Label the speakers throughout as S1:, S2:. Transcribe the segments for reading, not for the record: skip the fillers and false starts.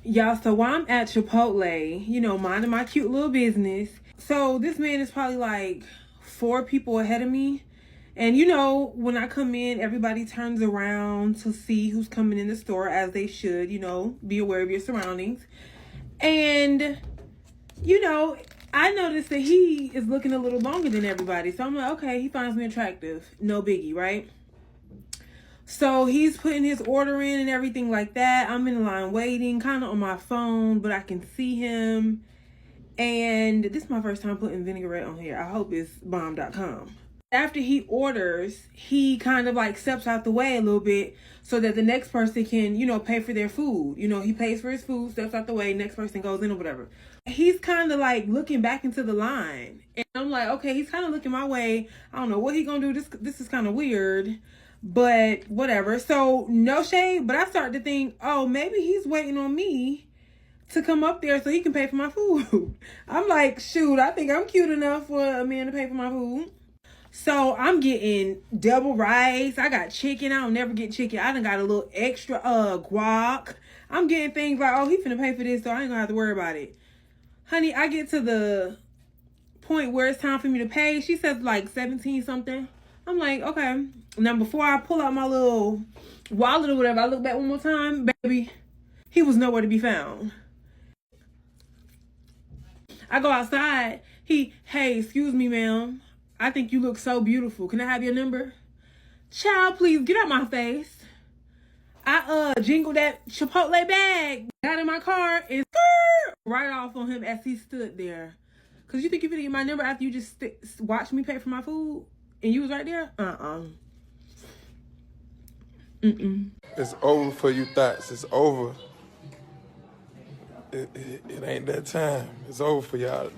S1: Y'all, so while I'm at Chipotle, minding my cute little business. So this man is probably like 4 people ahead of me. And when I come in, everybody turns around to see who's coming in the store, as they should, be aware of your surroundings. And, you know, I noticed that he is looking a little longer than everybody. So I'm like, okay, he finds me attractive. No biggie, right? So he's putting his order in and everything like that. I'm in line waiting, kind of on my phone, but I can see him. And this is my first time putting vinaigrette on here. I hope it's bomb.com. After he orders, he kind of like steps out the way a little bit so that the next person can, pay for their food. He pays for his food, steps out the way, next person goes in or whatever. He's kind of like looking back into the line. And I'm like, okay, he's kind of looking my way. I don't know what he gonna do. This is kind of weird. But whatever. So no shade, but I start to think, oh, maybe he's waiting on me to come up there so he can pay for my food. I'm like, shoot, I think I'm cute enough for a man to pay for my food. So I'm getting double rice. I got chicken. I don't never get chicken. I done got a little extra guac. I'm getting things like, oh, he finna pay for this, so I ain't gonna have to worry about it. Honey, I get to the point where it's time for me to pay. She says like 17 something. I'm like, okay. Now before I pull out my little wallet or whatever, I look back one more time, baby, he was nowhere to be found. I go outside. Hey, excuse me, ma'am. I think you look so beautiful. Can I have your number? Child, please get out my face. I jingled that Chipotle bag, got in my car, and right off on him as he stood there. Cause you think you finna get my number after you just watch me pay for my food and you was right there?
S2: It's over for you, Thoughts. It's over. It ain't that time. It's over for y'all.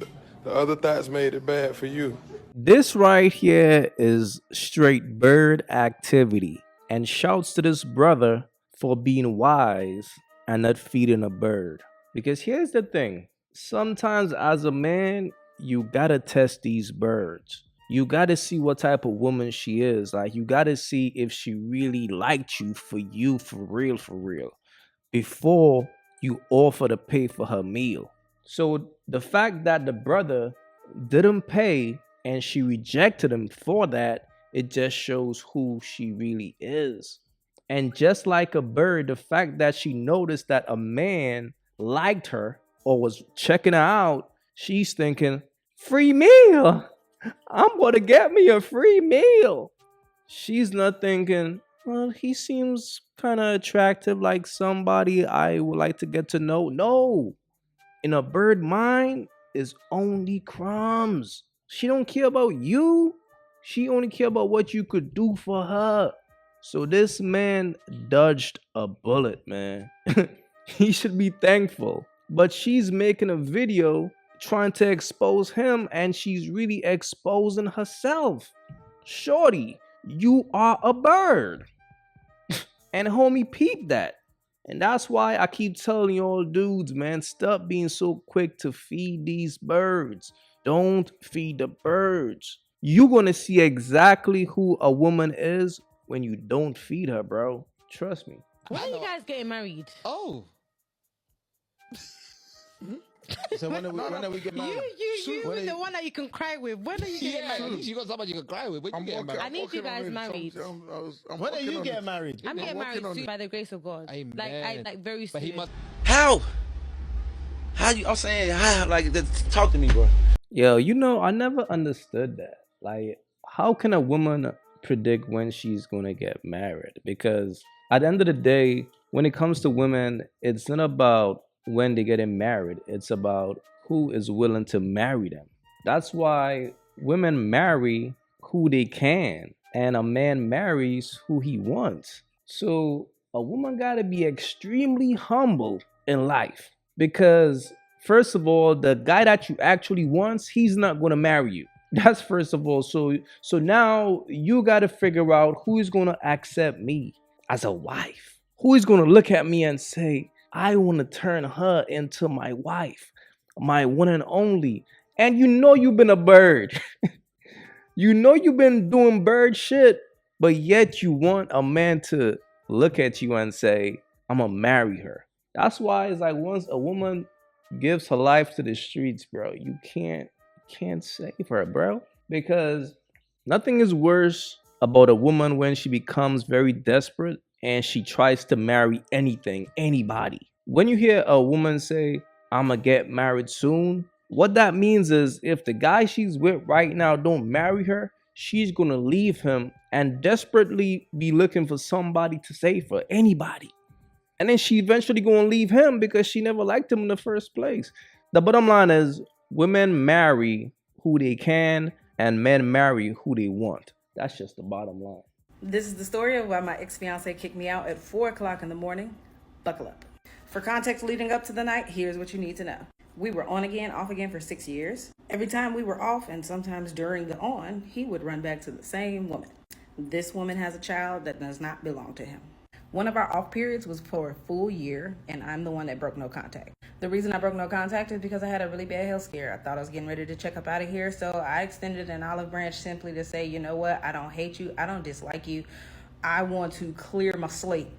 S2: The other Thoughts made it bad for you.
S3: This right here is straight bird activity. And shouts to this brother for being wise and not feeding a bird. Because here's the thing. Sometimes as a man, you gotta test these birds. You gotta see what type of woman she is. Like, you gotta see if she really liked you, for real, before you offer to pay for her meal. So the fact that the brother didn't pay and she rejected him for that, it just shows who she really is. And just like a bird, the fact that she noticed that a man liked her or was checking her out, she's thinking, free meal. I'm going to get me a free meal. She's not thinking, well, he seems kind of attractive, like somebody I would like to get to know. No. In a bird mind is only crumbs. She don't care about you. She only care about what you could do for her. So this man dodged a bullet, man. He should be thankful. But she's making a video trying to expose him, and she's really exposing herself. Shorty, you are a bird. And homie, peep that. And that's why I keep telling y'all dudes, man, stop being so quick to feed these birds. Don't feed the birds. You're going to see exactly who a woman is when you don't feed her, bro. Trust me.
S4: When are you guys getting married?
S5: Oh. So when are we getting married?
S4: You the one that you can cry with. When are you getting married?
S5: You got somebody you can cry with. When you getting married?
S4: I need you guys married.
S5: When are you getting married?
S4: I'm getting married soon, by the grace of God.
S5: Amen.
S4: Like very soon.
S5: But he must.
S6: How? I'm saying, talk to me, bro.
S3: Yo, I never understood that. Like, how can a woman predict when she's going to get married? Because at the end of the day, when it comes to women, it's not about when they getting married. It's about who is willing to marry them. That's why women marry who they can, and a man marries who he wants. So a woman got to be extremely humble in life, because first of all, the guy that you actually want, he's not going to marry you. That's first of all. So now you got to figure out who is going to accept me as a wife. Who is going to look at me and say, I want to turn her into my wife, my one and only. And you've been a bird. You've been doing bird shit, but yet you want a man to look at you and say, I'm going to marry her. That's why it's like once a woman gives her life to the streets, bro, you can't save her, bro. Because nothing is worse about a woman when she becomes very desperate and she tries to marry anything, anybody. When you hear a woman say, I'ma get married soon, what that means is if the guy she's with right now don't marry her, she's gonna leave him and desperately be looking for somebody to save her, anybody. And then she eventually gonna leave him because she never liked him in the first place. The bottom line is women marry who they can and men marry who they want. That's just the bottom line.
S7: This is the story of why my ex-fiance kicked me out at 4 o'clock in the morning. Buckle up. For context leading up to the night, here's what you need to know. We were on again, off again for 6 years. Every time we were off, and sometimes during the on, he would run back to the same woman. This woman has a child that does not belong to him. One of our off periods was for a full year, and I'm the one that broke no contact. The reason I broke no contact is because I had a really bad health scare. I thought I was getting ready to check up out of here, so I extended an olive branch simply to say, you know what, I don't hate you, I don't dislike you. I want to clear my slate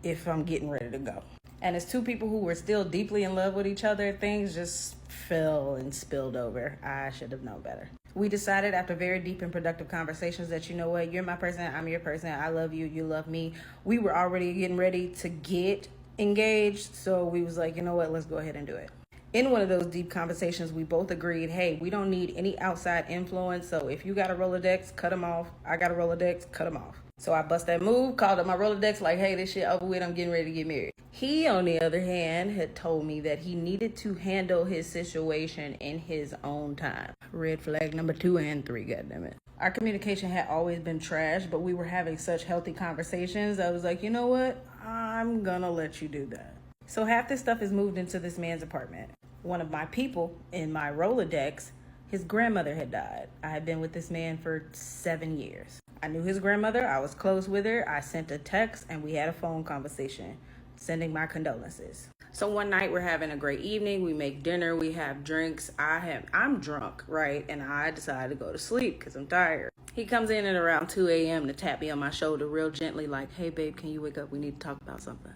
S7: if I'm getting ready to go. And as two people who were still deeply in love with each other, things just fell and spilled over. I should have known better. We decided after very deep and productive conversations that, you know what, you're my person, I'm your person, I love you, you love me. We were already getting ready to get engaged, so we was like, you know what, let's go ahead and do it. In one of those deep conversations, we both agreed, hey, we don't need any outside influence, so if you got a Rolodex, cut them off. I got a Rolodex, cut them off. So I bust that move, called up my Rolodex like, hey, this shit over with, I'm getting ready to get married. He, on the other hand, had told me that he needed to handle his situation in his own time. Red flag number 2 and 3, goddammit. Our communication had always been trash, but we were having such healthy conversations. I was like, you know what? I'm gonna let you do that. So half this stuff is moved into this man's apartment. One of my people in my Rolodex, his grandmother had died. I had been with this man for 7 years. I knew his grandmother. I was close with her. I sent a text and we had a phone conversation, sending my condolences. So one night we're having a great evening. We make dinner. We have drinks. I'm drunk, right? And I decided to go to sleep because I'm tired. He comes in at around 2 a.m. to tap me on my shoulder real gently like, hey, babe, can you wake up? We need to talk about something.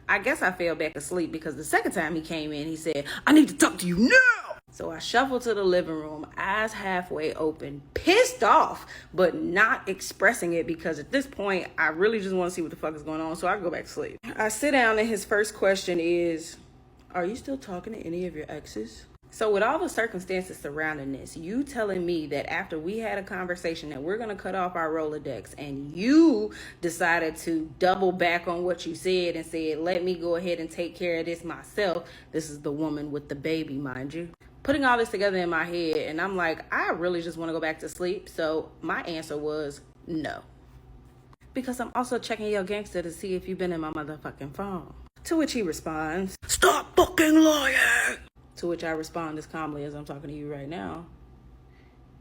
S7: I guess I fell back asleep because the second time he came in, he said, I need to talk to you now. So I shuffled to the living room, eyes halfway open, pissed off, but not expressing it because at this point, I really just want to see what the fuck is going on, so I go back to sleep. I sit down and his first question is, are you still talking to any of your exes? So with all the circumstances surrounding this, you telling me that after we had a conversation that we're going to cut off our Rolodex and you decided to double back on what you said and said, let me go ahead and take care of this myself. This is the woman with the baby, mind you. Putting all this together in my head, and I'm like, I really just want to go back to sleep. So my answer was no. Because I'm also checking your gangster to see if you've been in my motherfucking phone. To which he responds, stop fucking lying! To which I respond as calmly as I'm talking to you right now.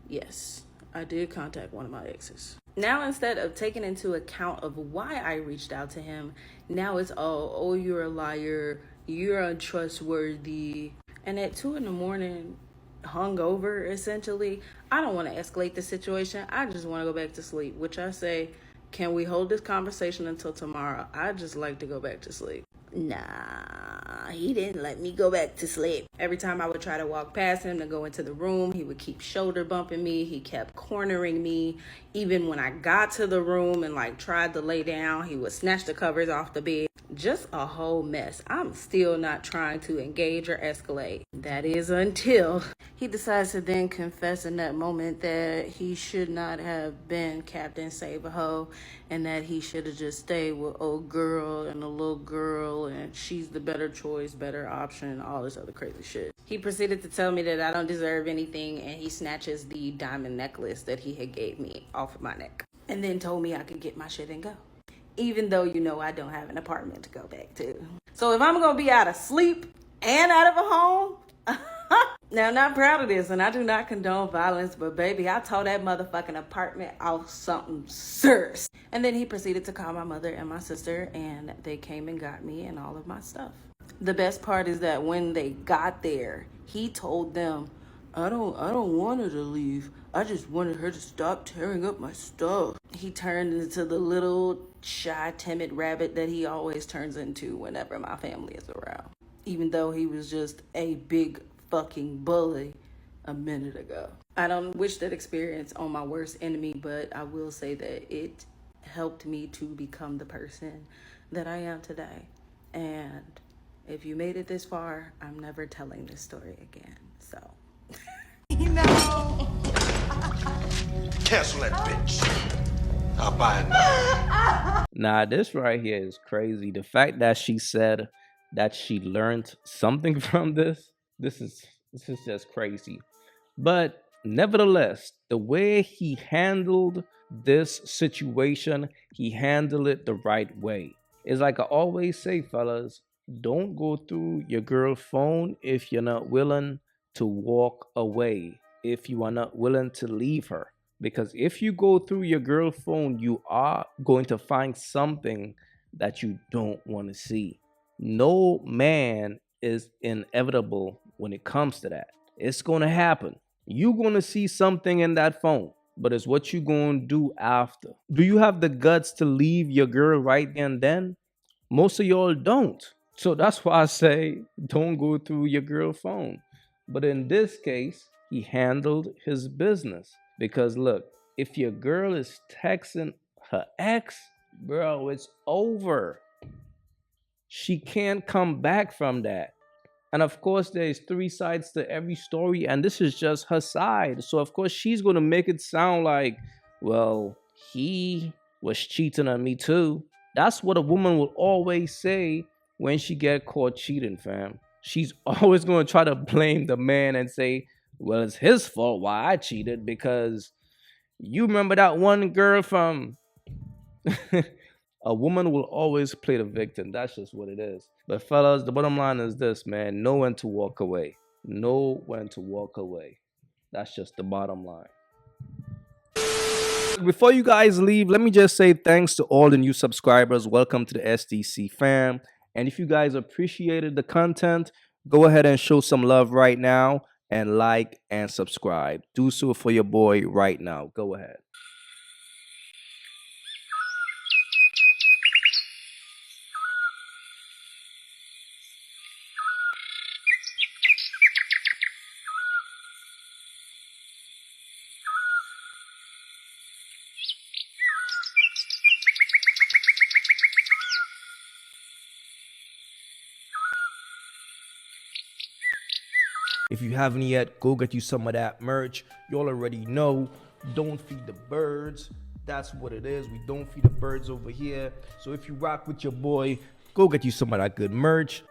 S7: Yes, I did contact one of my exes. Now, instead of taking into account of why I reached out to him, now it's all, oh, you're a liar, you're untrustworthy. And at 2 a.m, hungover, essentially, I don't want to escalate the situation. I just want to go back to sleep, which I say, can we hold this conversation until tomorrow? I just like to go back to sleep. Nah, he didn't let me go back to sleep. Every time I would try to walk past him to go into the room, he would keep shoulder bumping me. He kept cornering me. Even when I got to the room and tried to lay down, he would snatch the covers off the bed. Just a whole mess. I'm still not trying to engage or escalate. That is until he decides to then confess in that moment that he should not have been Captain Save-A-Ho and that he should have just stayed with old girl and a little girl and she's the better choice, better option, all this other crazy shit. He proceeded to tell me that I don't deserve anything and he snatches the diamond necklace that he had gave me off of my neck and then told me I could get my shit and go. Even though, I don't have an apartment to go back to. So if I'm going to be out of sleep and out of a home, now I'm not proud of this and I do not condone violence, but baby, I tore that motherfucking apartment off something serious. And then he proceeded to call my mother and my sister and they came and got me and all of my stuff. The best part is that when they got there, he told them,
S8: I don't want her to leave. I just wanted her to stop tearing up my stuff. He turned into the little shy, timid rabbit that he always turns into whenever my family is around. Even though he was just a big fucking bully a minute ago. I don't wish that experience on my worst enemy, but I will say that it helped me to become the person that I am today. And if you made it this far, I'm never telling this story again. So.
S9: No.
S10: Cancel that bitch. I'll buy it now.
S3: Nah, this right here is crazy. The fact that she said that she learned something from this is just crazy. But nevertheless, the way he handled this situation, he handled it the right way. It's like I always say, fellas, don't go through your girl's phone if you're not willing to walk away, if you are not willing to leave her. Because if you go through your girl's phone, you are going to find something that you don't want to see. No man is inevitable when it comes to that. It's going to happen. You're going to see something in that phone, but it's what you're going to do after. Do you have the guts to leave your girl right there and then? Most of y'all don't. So that's why I say don't go through your girl's phone. But in this case, he handled his business. Because look, if your girl is texting her ex, bro, it's over. She can't come back from that. And of course, there's three sides to every story, and this is just her side. So of course, she's going to make it sound like, well, he was cheating on me too. That's what a woman will always say when she get caught cheating, fam. She's always going to try to blame the man and say, well, it's his fault why I cheated, because you remember that one girl from... A woman will always play the victim. That's just what it is. But fellas, the bottom line is this, man. Know when to walk away. Know when to walk away. That's just the bottom line. Before you guys leave, let me just say thanks to all the new subscribers. Welcome to the SDC fam. And if you guys appreciated the content, go ahead and show some love right now and like and subscribe. Do so for your boy right now. Go ahead. If you haven't yet, go get you some of that merch. You all already know, don't feed the birds. That's what it is. We don't feed the birds over here. So if you rock with your boy, go get you some of that good merch.